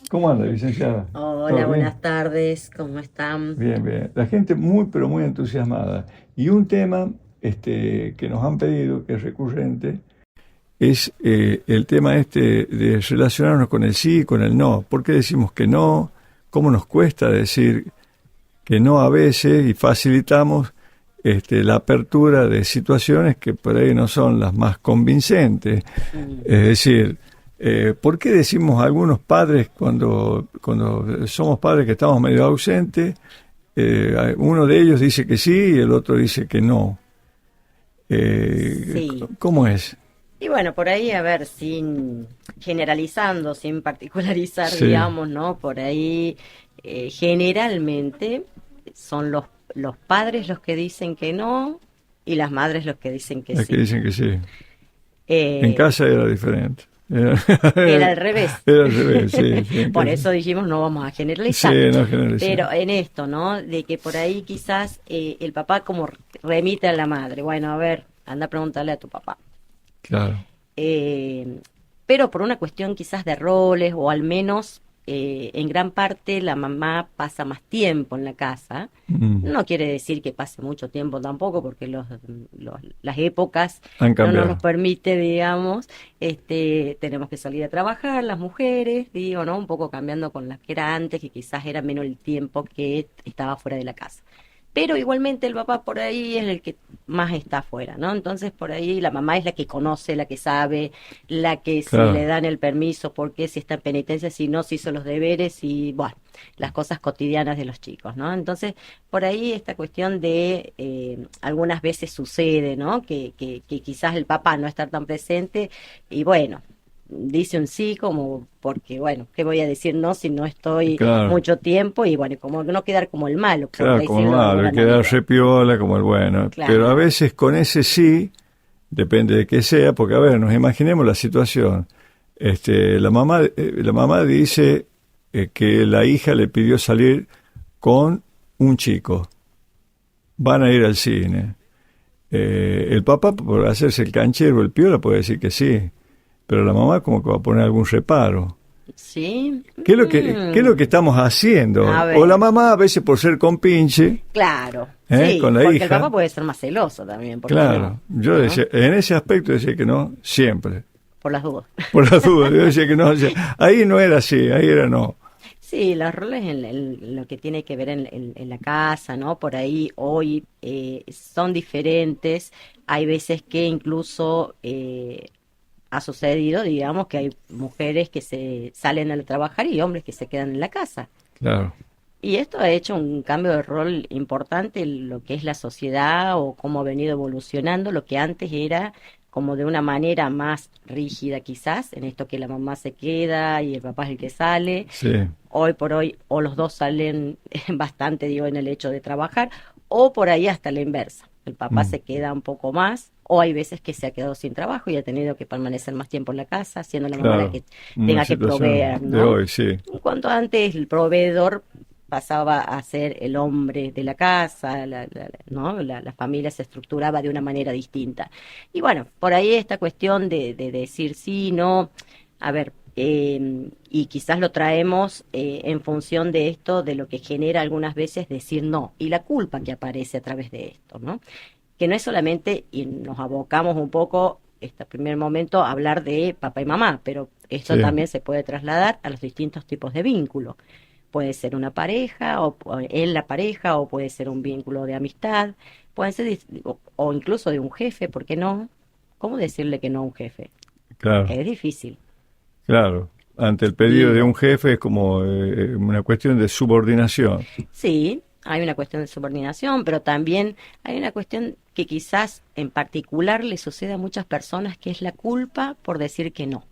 ¿Cómo anda, licenciada? Hola, ¿Todo bien? buenas tardes, ¿cómo están? Bien, bien. La gente muy, pero muy entusiasmada. Y un tema que nos han pedido, que es recurrente, es el tema de relacionarnos con el sí y con el no. ¿Por qué decimos que no? ¿Cómo nos cuesta decir que no a veces y facilitamos la apertura de situaciones que por ahí no son las más convincentes? Mm, Es decir, ¿por qué decimos a algunos padres cuando somos padres que estamos medio ausentes, uno de ellos dice que sí y el otro dice que no? sí, ¿Cómo es? y bueno, por ahí, a ver, sin generalizando, sin particularizar, Sí, digamos, ¿no? Por ahí, generalmente son los padres los que dicen que no y las madres los que dicen que es que sí. dicen que sí. En Eh, casa era diferente. Era, Era al revés. era al revés, sí, sí, en Por casa. eso dijimos no vamos a Sí, generalizar. no generalizar. Pero en esto, ¿no? De que por ahí quizás el papá como remite a la madre. Bueno, a ver, anda a preguntarle a tu papá. Claro. Eh, pero por una cuestión quizás de roles o al menos en gran parte la mamá pasa más tiempo en la casa. Mm, No quiere decir que pase mucho tiempo tampoco, porque las épocas han no nos los cambiado. permite, digamos. Tenemos que salir a trabajar, las mujeres, digo, ¿no? Un poco cambiando con las que era antes, que quizás era menos el tiempo que estaba fuera de la casa. Pero igualmente el papá por ahí es el que más está afuera, ¿no? Entonces por ahí la mamá es la que conoce, la que sabe, la que si le Claro. dan el permiso, por qué, si está en penitencia, si no, si hizo los deberes y, bueno, las cosas cotidianas de los chicos, ¿no? Entonces, por ahí esta cuestión de algunas veces sucede, ¿no? Que quizás el papá no está tan presente y bueno, dice un sí como porque, bueno, ¿qué voy a decir no si no estoy Claro. mucho tiempo? Y bueno, como no quedar como el malo, por Claro, como el decirlo de malo, alguna el que da manera. repiola, como el bueno. Pero a Claro. veces con ese sí, depende de qué sea, porque a ver, nos imaginemos la situación. La mamá dice que la hija le pidió salir con un chico. Van a ir al cine. El papá, por hacerse el canchero, el piola, puede decir que sí. Pero la mamá como que va a poner algún reparo. ¿Sí? ¿Qué es lo que estamos A haciendo? O la ver, mamá, a veces por ser compinche, claro, sí, con la porque el papá hija. puede ser más celoso también, ¿por qué no? Claro, yo ¿No? decía, en ese aspecto decía que no, siempre, Por las dudas. por las dudas, yo decía que no, ahí no era así, ahí era no. Sí, los roles en lo que tiene que ver en la casa, ¿no? Por ahí hoy son diferentes. Hay veces que incluso ha sucedido, digamos, que hay mujeres que se salen a trabajar y hombres que se quedan en la casa. Claro, Y esto ha hecho un cambio de rol importante en lo que es la sociedad o cómo ha venido evolucionando, lo que antes era como de una manera más rígida quizás, en esto que la mamá se queda y el papá es el que sale. sí, Hoy por hoy o los dos salen bastante, digo, en el hecho de trabajar, o por ahí hasta la inversa. El papá mm, se queda un poco más, o hay veces que se ha quedado sin trabajo y ha tenido que permanecer más tiempo en la casa, siendo la mamá la claro, que una tenga que situación proveer, de ¿no? hoy, sí, En cuanto antes el proveedor pasaba a ser el hombre de la casa, ¿no? La familia se estructuraba de una manera distinta. Y bueno, por ahí esta cuestión de decir sí, no, a ver, y quizás lo traemos en función de esto, de lo que genera algunas veces decir no, y la culpa que aparece a través de esto, ¿no? Que no es solamente, y nos abocamos un poco, este primer momento, a hablar de papá y mamá, pero esto sí, también se puede trasladar a los distintos tipos de vínculos. Puede ser una pareja, o en la pareja, o puede ser un vínculo de amistad, puede ser, o incluso de un jefe, ¿por qué no? ¿Cómo decirle que no a un jefe? claro, Es difícil. claro. Ante el pedido de un Digo, jefe es como una cuestión de subordinación. sí, hay una cuestión de subordinación, pero también hay una cuestión que quizás en particular le sucede a muchas personas, que es la culpa por decir que no,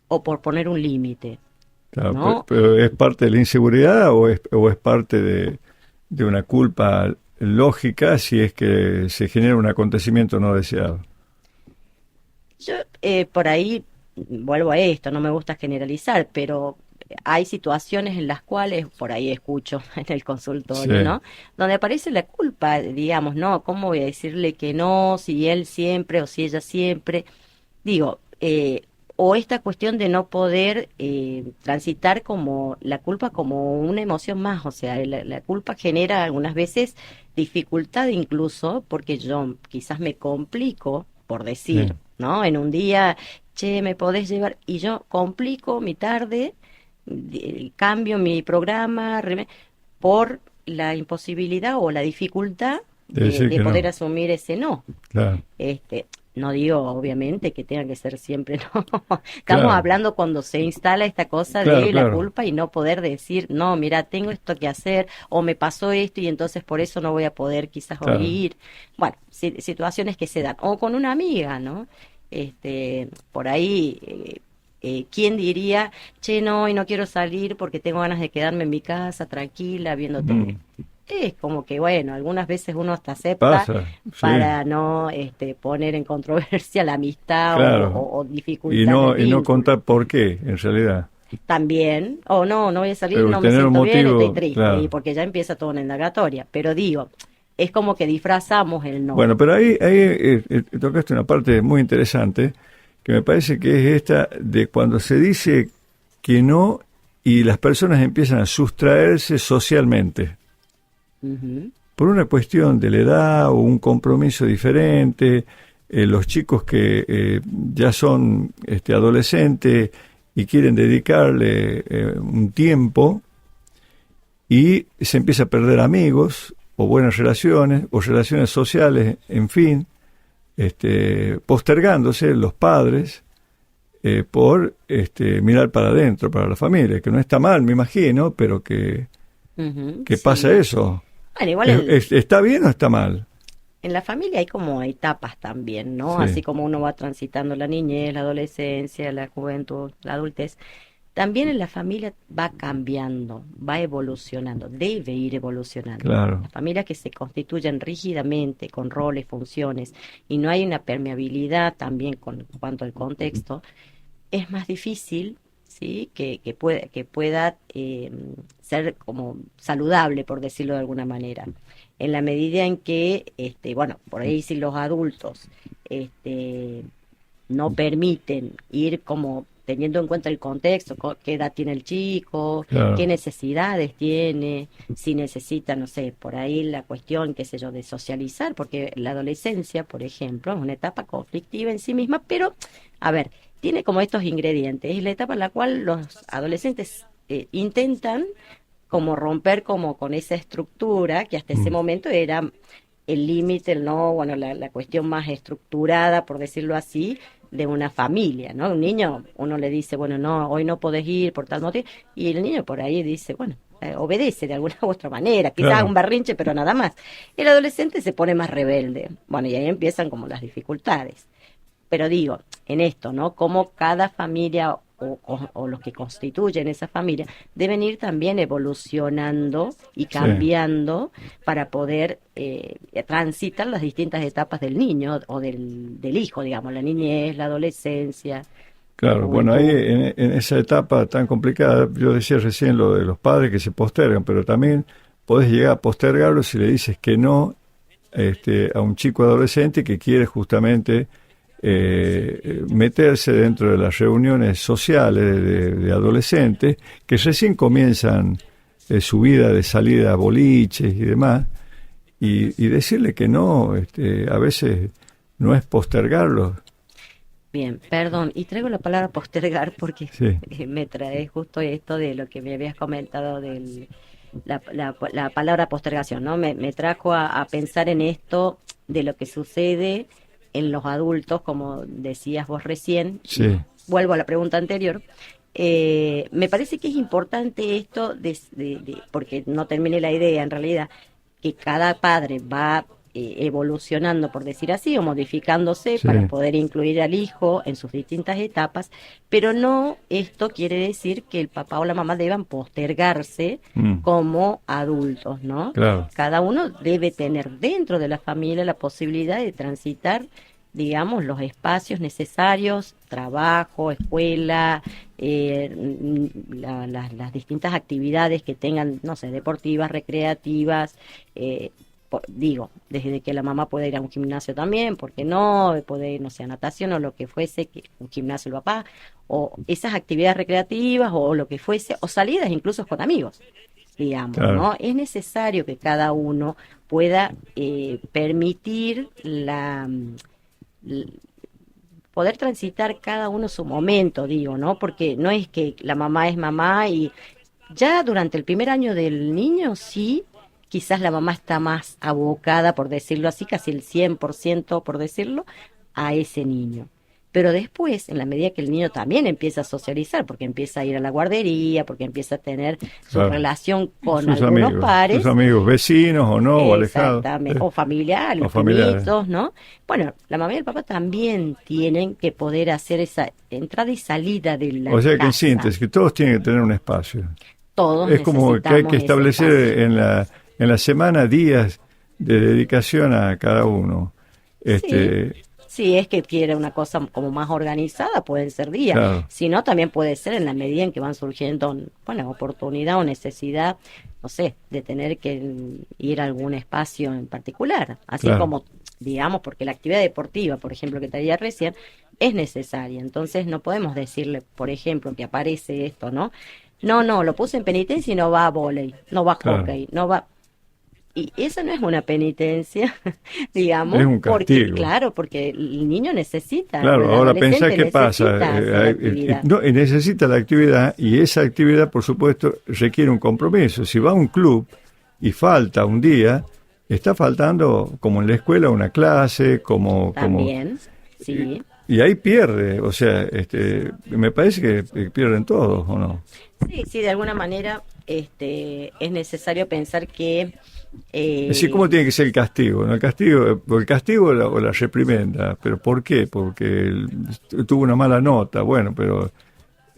o por poner un límite, Claro, ¿no? pero ¿es parte de la inseguridad o es parte de una culpa lógica si es que se genera un acontecimiento no deseado? Yo por ahí vuelvo a esto, no me gusta generalizar, pero hay situaciones en las cuales, por ahí escucho en el Sí, consultorio, ¿no? Donde aparece la culpa, digamos, ¿no? ¿Cómo voy a decirle que no, si él siempre o si ella siempre? Digo, o esta cuestión de no poder transitar como la culpa como una emoción más, o sea, la culpa genera algunas veces dificultad incluso porque yo quizás me complico, por decir, Sí, ¿no? En un día, che, ¿me podés llevar? Y yo complico mi tarde, cambio mi programa por la imposibilidad o la dificultad de decir de que poder no, asumir ese no. claro, Este, no digo, obviamente, que tenga que ser siempre, no. Estamos claro, hablando cuando se instala esta cosa claro, de la claro, culpa y no poder decir, no, mira, tengo esto que hacer, o me pasó esto y entonces por eso no voy a poder quizás hoy claro. ir. Bueno, situaciones que se dan. O con una amiga, ¿no? Por ahí, ¿quién diría, che, no, y no quiero salir porque tengo ganas de quedarme en mi casa tranquila viendo tele? Mm, Es como que, bueno, algunas veces uno hasta acepta pasa, sí, para no poner en controversia la amistad claro. o dificultar el Y no vínculo. contar por qué, en realidad. También, o no, no voy a salir, Pero no me tener un siento bien, estoy motivo, triste, y claro. porque ya empieza toda una indagatoria. Pero digo, es como que disfrazamos el no. Bueno, pero ahí tocaste una parte muy interesante, que me parece que es esta de cuando se dice que no y las personas empiezan a sustraerse socialmente, Ujú, por una cuestión de la edad o un compromiso diferente, los chicos que ya son adolescentes y quieren dedicarle un tiempo y se empieza a perder amigos o buenas relaciones o relaciones sociales, en fin, postergándose los padres por mirar para adentro, para la familia, que no está mal, me imagino, pero ujú, que pasa sí. eso. Bueno, igual ¿Está bien o está mal? en la familia hay como etapas también, ¿no? Sí, Así como uno va transitando la niñez, la adolescencia, la juventud, la adultez. También en la familia va cambiando, va evolucionando, debe ir evolucionando. claro, Las familias que se constituyen rígidamente con roles, funciones y no hay una permeabilidad también con cuanto al contexto, es más difícil, ¿sí? Que pueda ser como saludable, por decirlo de alguna manera. En la medida en que, bueno, por ahí si los adultos, este, no permiten ir como teniendo en cuenta el contexto, qué edad tiene el chico, qué claro. necesidades tiene, si necesita, no sé, por ahí la cuestión, qué sé yo, de socializar, porque la adolescencia, por ejemplo, es una etapa conflictiva en sí misma, pero, a ver, tiene como estos ingredientes, es la etapa en la cual los adolescentes intentan como romper como con esa estructura que hasta ese Mm, momento era el límite, el no, bueno, la cuestión más estructurada, por decirlo así, de una familia, ¿no? Un niño, uno le dice, bueno, no, hoy no podés ir por tal motivo, y el niño por ahí dice, bueno, obedece de alguna u otra manera, quizás un claro. berrinche, pero nada más. El adolescente se pone más rebelde, bueno, y ahí empiezan como las dificultades. Pero digo, en esto, ¿no? Cómo cada familia o los que constituyen esa familia deben ir también evolucionando y Sí, cambiando para poder transitar las distintas etapas del niño o del hijo, digamos, la niñez, la adolescencia, la claro. Bueno, ahí juventud. en esa etapa tan complicada, yo decía recién lo de los padres que se postergan, pero también podés llegar a postergarlo si le dices que no a un chico adolescente que quiere justamente meterse dentro de las reuniones sociales de adolescentes que recién comienzan su vida de salida a boliches y demás, y decirle que no, a veces no es postergarlo. Bien, perdón, y traigo la palabra postergar porque Sí, me trae justo esto de lo que me habías comentado la palabra postergación, ¿no? Me trajo a pensar en esto de lo que sucede en los adultos, como decías vos recién, y sí, vuelvo a la pregunta anterior. Me parece que es importante esto, porque no termine la idea en realidad, que cada padre va evolucionando, por decir así, o modificándose sí, para poder incluir al hijo en sus distintas etapas, pero no esto quiere decir que el papá o la mamá deban postergarse mm, como adultos, ¿no? claro, Cada uno debe tener dentro de la familia la posibilidad de transitar, digamos, los espacios necesarios, trabajo, escuela, las distintas actividades que tengan, no sé, deportivas, recreativas, digo, desde que la mamá puede ir a un gimnasio también, porque no, puede ir, no sé, a natación o lo que fuese, que un gimnasio el papá, o esas actividades recreativas o lo que fuese, o salidas incluso con amigos, digamos, Claro. ¿no? Es necesario que cada uno pueda permitir poder transitar cada uno su momento, digo, ¿no? Porque no es que la mamá es mamá y ya durante el primer año del niño, sí, quizás la mamá está más abocada, por decirlo así, casi el 100%, por decirlo, a ese niño. Pero después, en la medida que el niño también empieza a socializar, porque empieza a ir a la guardería, porque empieza a tener su Claro. relación con algunos Sus pares, amigos, vecinos o no, o alejados, exactamente, o familiares, o los familiares. primitos, ¿no? Bueno, la mamá y el papá también tienen que poder hacer esa entrada y salida de la O sea que en casa. síntesis, que todos tienen que tener un espacio. Todos Es como que hay que necesitamos ese establecer espacio. en la semana días de dedicación a cada uno. Sí, Este, si es que quiere una cosa como más organizada, pueden ser días. claro, Si no, también puede ser en la medida en que van surgiendo, bueno, oportunidad o necesidad, no sé, de tener que ir a algún espacio en particular. Así claro. como, digamos, porque la actividad deportiva, por ejemplo, que te decía recién, es necesaria. Entonces no podemos decirle, por ejemplo, que aparece esto, ¿no? No, no, lo puse en penitencia y no va a vóley, no va a Claro, hockey, no va. Y eso no es una penitencia, es digamos, un porque, castigo. claro, porque el niño necesita, o Claro, el ahora pensá adolescente qué pasa. necesita hacer actividad. No, necesita la actividad y esa actividad, por supuesto, requiere un compromiso. Si va a un club y falta un día, está faltando, como en la escuela, una clase, También, sí. y ahí pierde. O sea, me parece que pierden todos, ¿o no? Sí, sí, de alguna manera es necesario pensar que Es decir, ¿cómo tiene que ser el castigo? ¿No? El castigo o la reprimenda. ¿Pero por qué? Porque tuvo una mala nota. Bueno, pero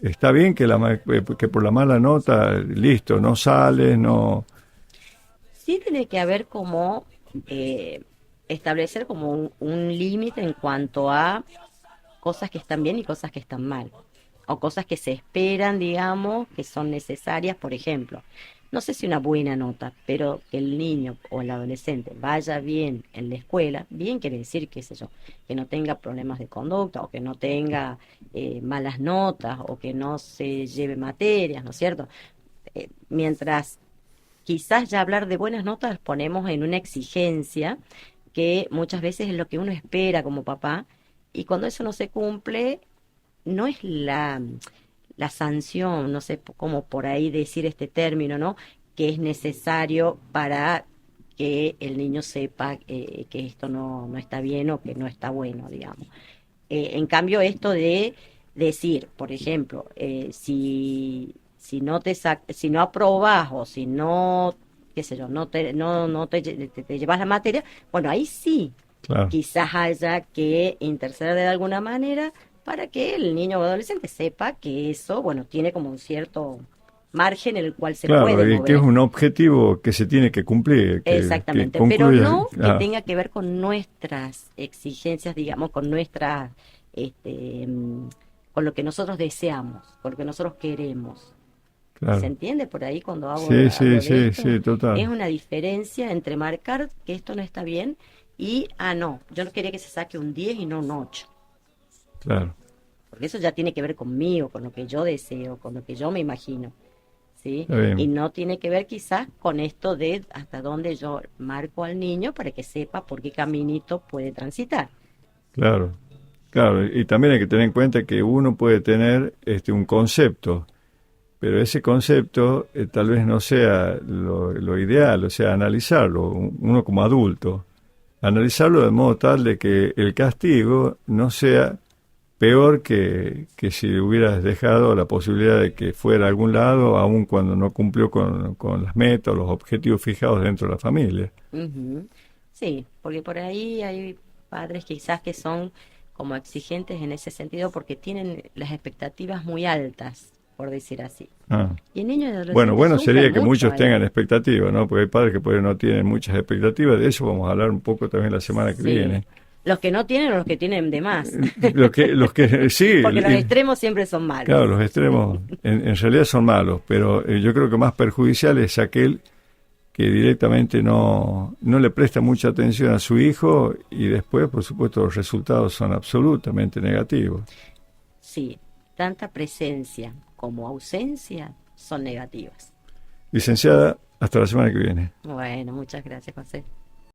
está bien que por la mala nota, listo, no sales, no. sí tiene que haber como establecer como un límite en cuanto a cosas que están bien y cosas que están mal, o cosas que se esperan, digamos, que son necesarias, por ejemplo. No sé si una buena nota, pero que el niño o el adolescente vaya bien en la escuela, bien quiere decir, qué sé yo, que no tenga problemas de conducta o que no tenga malas notas o que no se lleve materias, ¿no es cierto? Mientras quizás ya hablar de buenas notas ponemos en una exigencia que muchas veces es lo que uno espera como papá y cuando eso no se cumple no es la sanción, no sé cómo por ahí decir este término, ¿no? Que es necesario para que el niño sepa que esto no está bien o que no está bueno, digamos. En cambio, esto de decir, por ejemplo, si no si no aprobás o si no, qué sé yo, no te llevas la materia, bueno, ahí sí, Claro, quizás haya que interceder de alguna manera para que el niño o adolescente sepa que eso, bueno, tiene como un cierto margen en el cual se puede claro, y que es mover. un objetivo que se tiene que cumplir, que Exactamente, pero concluya. no que Ah, tenga que ver con nuestras exigencias, digamos, con nuestras, con lo que nosotros deseamos, con lo que nosotros queremos. ¿Se claro. entiende por ahí cuando Sí, sí, hablo de sí, esto? sí, Es total. una diferencia entre marcar que esto no está bien y, no, yo no quería que se saque un 10 y no un 8 Claro, porque eso ya tiene que ver conmigo, con lo que yo deseo, con lo que yo me imagino, ¿sí? está Y bien. no tiene que ver quizás con esto de hasta dónde yo marco al niño para que sepa por qué caminito puede transitar. Claro, claro. Y también hay que tener en cuenta que uno puede tener un concepto, pero ese concepto tal vez no sea lo ideal, o sea, analizarlo, uno como adulto, analizarlo de modo tal de que el castigo no sea peor que si hubieras dejado la posibilidad de que fuera a algún lado, aun cuando no cumplió con las metas o los objetivos fijados dentro de la familia. Ujú. Sí, porque por ahí hay padres quizás que son como exigentes en ese sentido porque tienen las expectativas muy altas, por decir así. Ah. Y el niño y el Bueno, adolescente bueno sufren sería que mucho muchos ahí. tengan expectativas, ¿no? Porque hay padres que por ahí no tienen muchas expectativas. De eso vamos a hablar un poco también la semana que Sí. viene. Los que no tienen o los que tienen de más. Sí, Porque los extremos siempre son claro, malos. los extremos en realidad son malos, pero yo creo que más perjudicial es aquel que directamente no le presta mucha atención a su hijo y después, por supuesto, los resultados son absolutamente negativos. Sí, tanta presencia como ausencia son negativas. Licenciada, hasta la semana que viene. Bueno, muchas gracias, José.